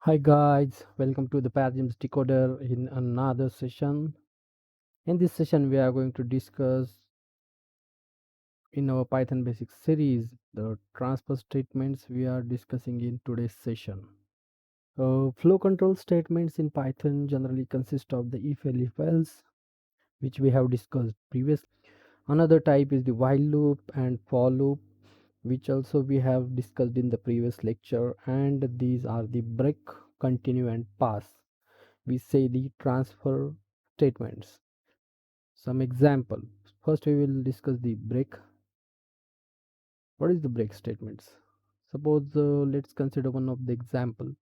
Hi guys, welcome to the Paradigms Decoder in another session. In this session, we are going to discuss in our Python Basics series the transfer statements we are discussing in today's session. Flow control statements in Python generally consist of the if else, which we have discussed previously. Another type is the while loop and for loop, which also we have discussed in the previous lecture, and these are the break, continue, and pass. We say the transfer statements. Some example. First, we will discuss the break. What is the break statements? Suppose let's consider one of the example.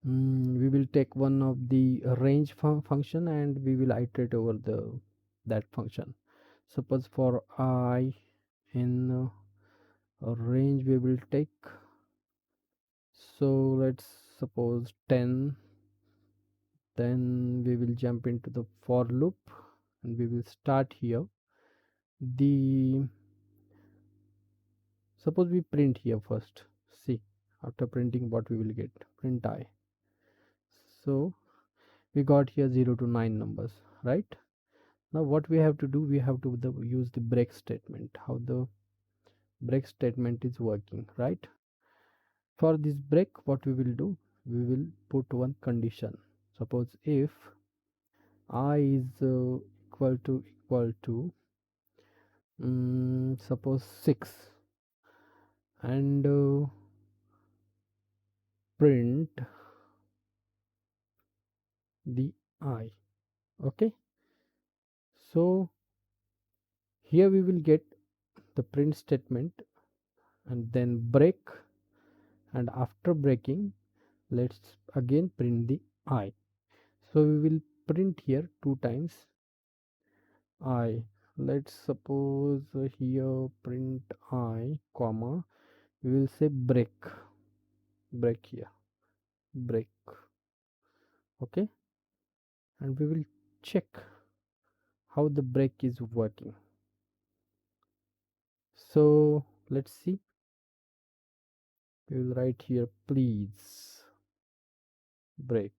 We will take one of the range function and we will iterate over the that function. Suppose for I in a range we will take. So let's suppose 10. Then we will jump into the for loop and we will start here. The Suppose we print here first. See, after printing what we will get. Print I. So we got here 0 to 9 numbers, right? Now what we have to do, we have to use the break statement. How the break statement is working, right? For this break, what we will do, we will put one condition. Suppose if I is equal to suppose 6, and print the I. Okay, so here we will get the print statement and then break, and after breaking let's again print the I. So we will print here two times I. Let's suppose here print I comma, we will say break here, break. Okay, and we will check how the break is working. So let's see, we will write here please break.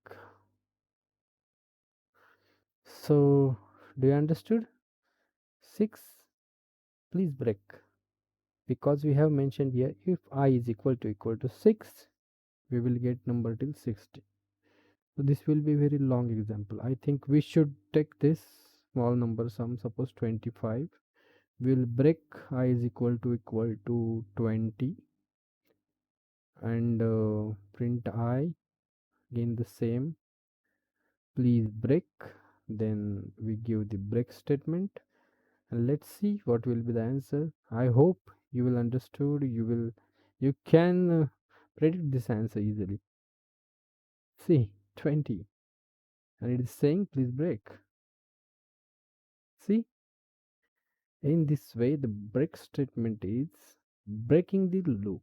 So do you understood? 6, please break, because we have mentioned here if I is equal to 6, we will get number till 60. So this will be very long example. I think we should take this small number sum, suppose 25. We'll break I is equal to 20 and print I, again the same, please break. Then we give the break statement and let's see what will be the answer. I hope you will understood, you can predict this answer easily. See, 20, and it is saying please break. See, in this way the break statement is breaking the loop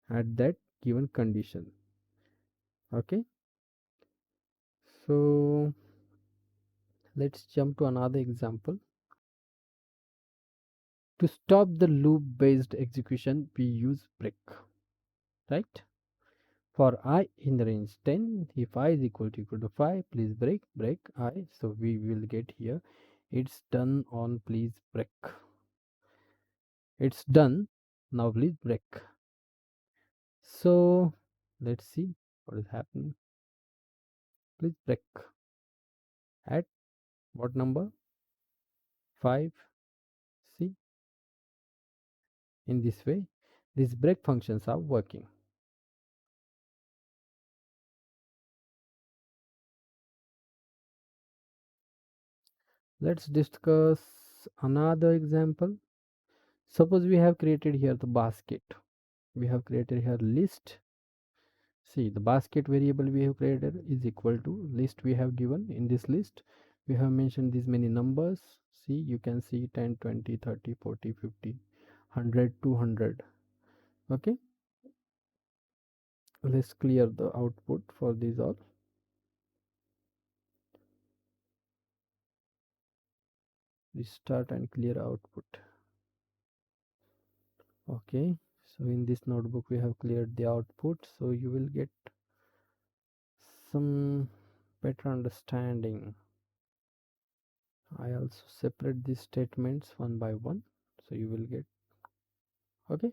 at that given condition. Okay, so let's jump to another example. To stop the loop based execution we use break, right? For I in the range 10, if I is equal to 5, please break I. So we will get here, it's done on please break. It's done, now please break. So let's see what is happening. Please break at what number? 5. See, in this way these break functions are working. Let's discuss another example. Suppose we have created here the basket, we have created here list. See, the basket variable we have created is equal to list we have given. In this list we have mentioned these many numbers. See, you can see 10, 20, 30, 40, 50, 100, 200. Okay, let's clear the output for these all. Restart and clear output. Okay, so in this notebook we have cleared the output, so you will get some better understanding, I also separate these statements one by one, so you will get. Okay,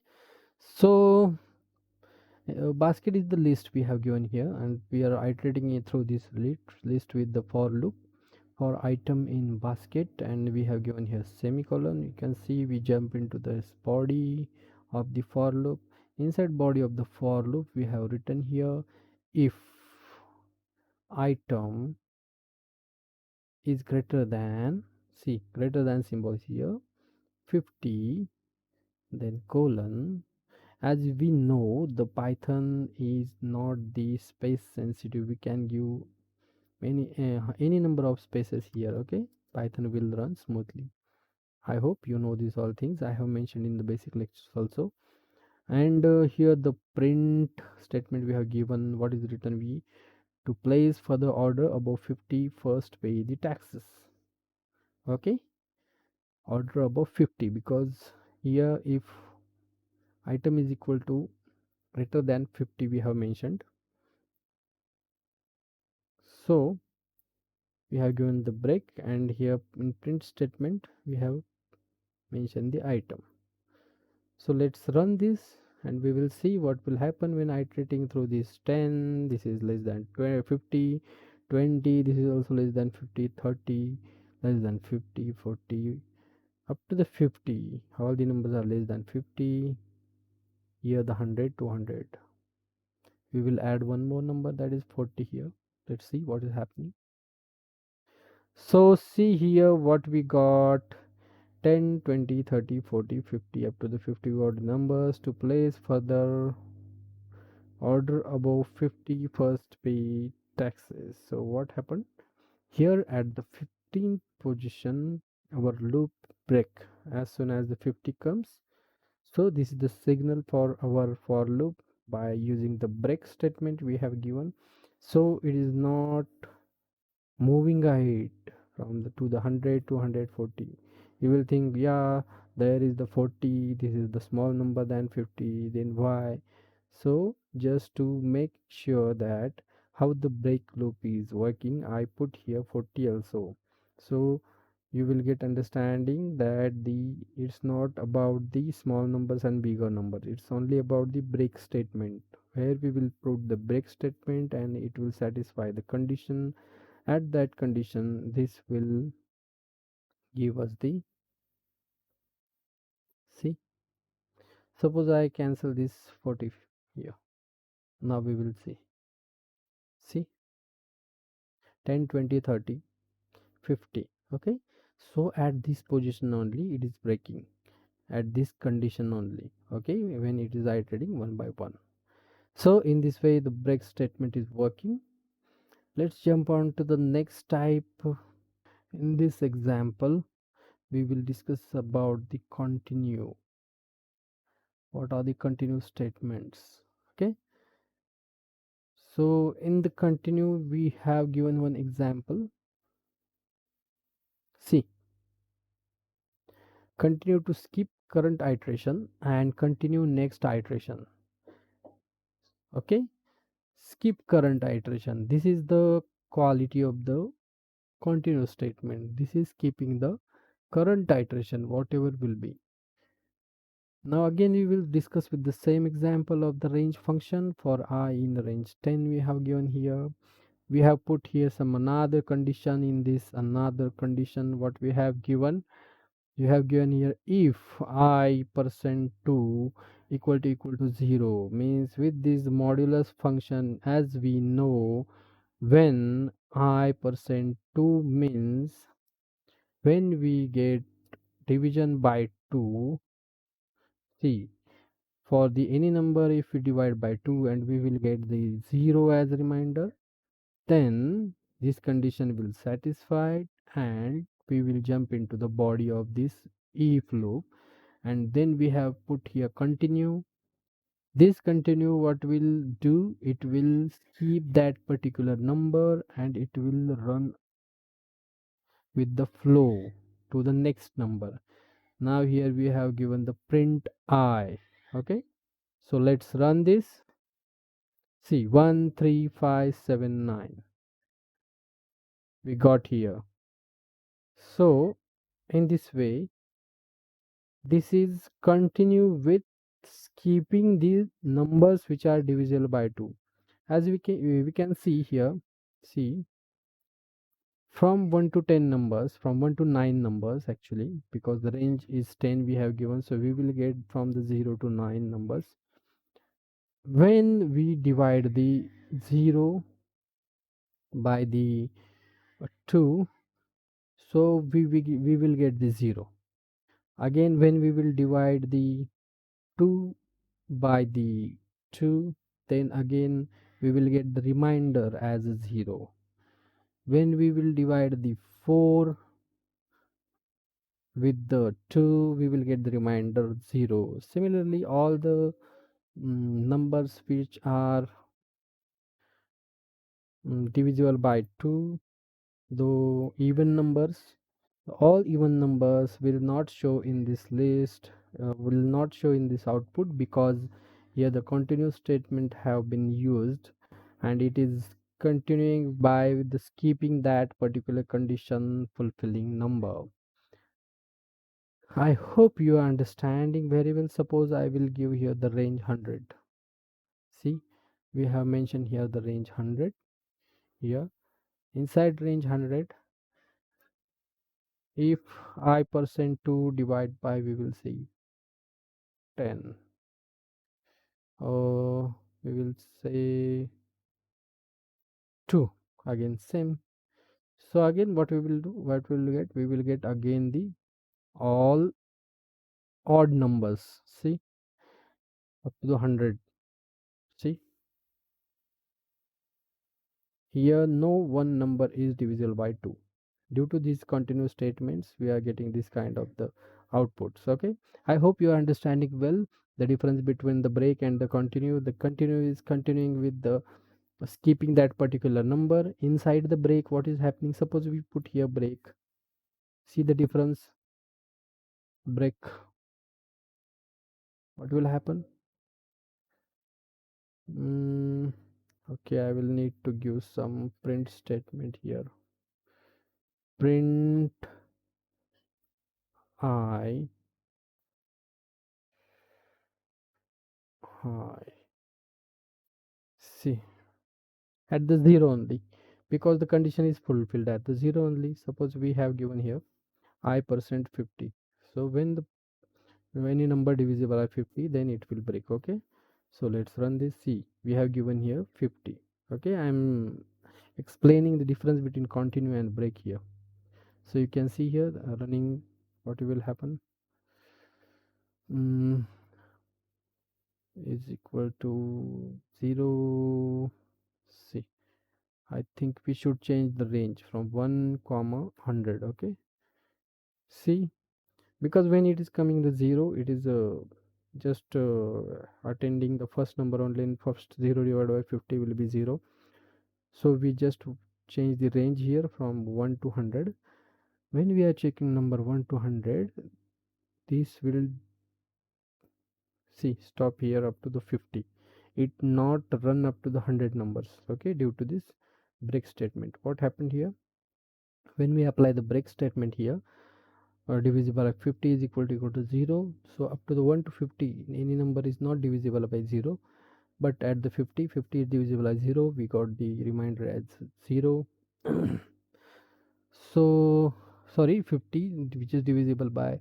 so basket is the list we have given here, and we are iterating it through this list with the for loop for item in basket, and we have given here semicolon. You can see we jump into this body of the for loop. Inside body of the for loop we have written here, if item is greater than, see, greater than symbol here, 50, then colon. As we know, the Python is not the space sensitive. We can give any number of spaces here. Okay, Python will run smoothly. I hope you know these all things. I have mentioned in the basic lectures also. And here the print statement we have given, what is written, we to place further order above 50 first pay the taxes. Okay, order above 50, because here if item is equal to greater than 50 we have mentioned, so we have given the break, and here in print statement we have mentioned the item. So let's run this and we will see what will happen when iterating through this. 10, this is less than 20, 50, 20, this is also less than 50, 30, less than 50, 40, up to the 50. All the numbers are less than 50. Here the 100, 200. We will add one more number, that is 40 here. Let's see what is happening. So see here what we got. 10, 20, 30, 40, 50, up to the 50 odd numbers to place further order above 50 first pay taxes. So what happened here at the 15th position, our loop break as soon as the 50 comes. So this is the signal for our for loop by using the break statement we have given. So it is not moving ahead from the to the 100 to 140. You will think, yeah, there is the 40, this is the small number than 50, then why? So just to make sure that how the break loop is working, I put here 40 also. So you will get understanding that the it's not about the small numbers and bigger numbers, it's only about the break statement, where we will put the break statement and it will satisfy the condition. At that condition, this will give us the, see, suppose I cancel this 40 here. Now we will see 10, 20, 30, 50. Okay, so at this position only it is breaking, at this condition only. Okay, when it is iterating one by one. So in this way the break statement is working. Let's jump on to the next type. In this example we will discuss about the continue. What are the continue statements? Okay, so in the continue we have given one example. See, continue to skip current iteration and continue next iteration. Okay, skip current iteration, this is the quality of the continue statement. This is keeping the current iteration whatever will be. Now again we will discuss with the same example of the range function. For I in the range 10 we have given here, we have put here some another condition. In this another condition what we have given, you have given here, if I percent 2 equal to 0, means with this modulus function, as we know, when I percent 2 means when we get division by 2. See, for the any number if we divide by 2 and we will get the 0 as a reminder, then this condition will satisfy and we will jump into the body of this if loop. And then we have put here continue. This continue what will do, it will keep that particular number and it will run with the flow to the next number. Now here we have given the print I. Okay, so let's run this. See, 13579 we got here. So in this way, this is continue with keeping the numbers which are divisible by 2. As we can see here, see, from 1 to 10 numbers, from 1 to 9 numbers actually, because the range is 10 we have given, so we will get from the 0 to 9 numbers. When we divide the 0 by the 2, so we will get the 0. Again, when we will divide the 2 by the 2, then again we will get the remainder as a 0. When we will divide the 4 with the 2, we will get the remainder 0. Similarly, all the numbers which are divisible by 2, though even numbers, all even numbers will not show in this list, will not show in this output, because here the continuous statement have been used, and it is continuing by the keeping that particular condition fulfilling number. I hope you are understanding very well. Suppose I will give here the range 100. See, we have mentioned here the range 100 here. Inside range 100, if I percent 2 divide by, we will see 10, or we will say 2, again same. So again what we will do, what we will get, we will get again the all odd numbers. See, up to the 100. See, here no one number is divisible by 2. Due to these continuous statements, we are getting this kind of the outputs. Okay, I hope you are understanding well the difference between the break and the continue. The continue is continuing with the skipping that particular number. Inside the break, what is happening? Suppose we put here break. See the difference? Break. What will happen? Okay, I will need to give some print statement here. Print I I see at the 0 only, because the condition is fulfilled at the 0 only. Suppose we have given here I percent 50. So when the any number divisible by 50, then it will break. Okay, so let's run this. See, we have given here 50. Okay, I'm explaining the difference between continue and break here. So you can see here running, what will happen, mm, is equal to 0. See, I think we should change the range from 1 comma 100. Okay, see, because when it is coming the 0, it is just attending the first number only, and first 0 divided by 50 will be 0. So we just change the range here from 1 to 100. When we are checking number 1 to 100, this will, see, stop here up to the 50. It not run up to the 100 numbers. Okay, due to this break statement. What happened here? When we apply the break statement here, divisible by 50 is equal to 0. So up to the 1 to 50, any number is not divisible by 0, but at the 50, 50 is divisible by 0, we got the remainder as 0. So sorry, 50, which is divisible by,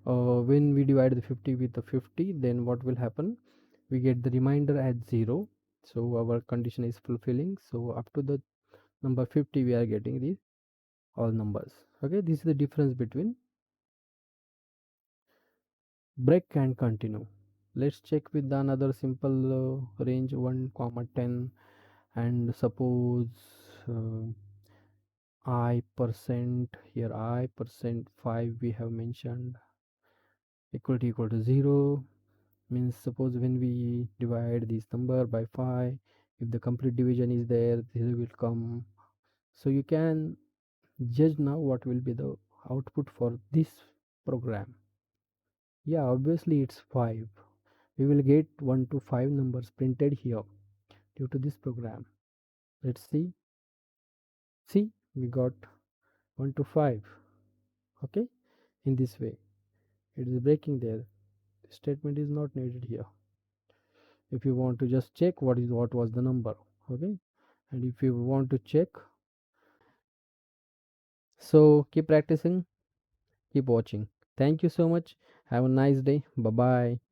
when we divide the 50 with the 50, then what will happen? We get the remainder as 0. So our condition is fulfilling. So up to the number 50, we are getting these all numbers. Okay, this is the difference between break and continue. Let's check with another simple range 1 comma 10, and suppose uh, I percent, here I percent 5 we have mentioned, equal to 0. Means suppose when we divide this number by 5, if the complete division is there, 0 will come. So you can judge now what will be the output for this program. Yeah, obviously it's 5. We will get 1 to 5 numbers printed here. due to this program. Let's see. See, we got 1 to 5. Okay, in this way it is breaking there. The statement is not needed here. If you want to just check what was the number. Okay, and if you want to check, so keep practicing, keep watching. Thank you so much. Have a nice day. Bye bye.